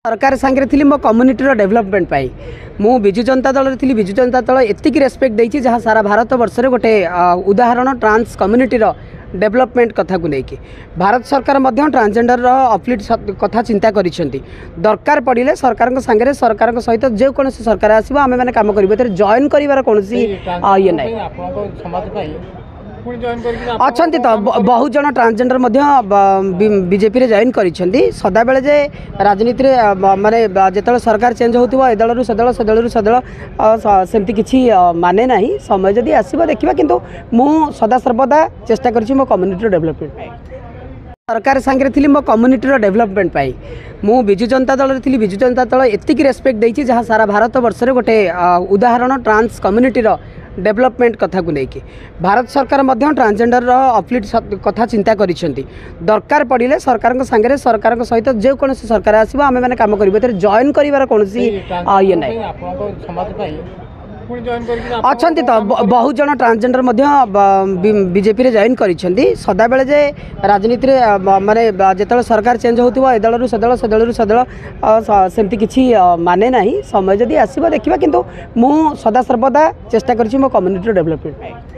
सरकार सांगे थी मो कम्युनिटी डेवलपमेंट पाई मु विजु जनता दल थी विजु जनता दल एतिक रेस्पेक्ट देती जहाँ सारा भारत वर्ष में गोटे उदाहरण ट्रांस कम्युनिटी डेवलपमेंट कथा को लेकिन भारत सरकार ट्रांसजेंडर अपलिट कथा चिंता करिसेंती दरकार पड़े सरकार सांगे सरकार सहित जो कौन सरकार आसो आम मैंने कम करें जॉइन कर कौन ये ना अच्छा तो बहुत जन ट्रांसजेंडर बीजेपी जॉइन कर सदा बेले जे राजनीति माने जो सरकार चेंज होती दल से दल से दल से दल सेमती किसी माने ना समय जदि आसो देखा किंतु मु सदा सर्वदा चेष्टा करी मो कम्युनिटी डेवलपमेंट पाई सरकार सांगे थी मो कम्युनिटी डेवलपमेंट पाई मु विजु जनता दल थी विजु जनता दल एतिक रेस्पेक्ट देती जहाँ सारा भारत वर्ष में गोटे उदाहरण ट्रांस कम्युनिटी डेवलपमेंट कथा को लेकिन भारत सरकार ट्रांसजेंडर अपलिट कथा चिंता करिसेंती दरकार पड़े सरकार सांगे सरकार सहित जो कौन सरकार आसो आम मैंने कम करें जॉइन कर कौन ये ना अच्छा तो बहुत जन ट्रांसजेंडर बीजेपी जॉइन कर सदा बेले जे राजनीति माने जो सरकार चेंज होती दल से दल से दल से दल सेमती किसी माने ना समय जदि आसो देखा किंतु मु सदा सर्वदा चेष्टा करी मो कम्युनिटी डेवलपमेंट पाई।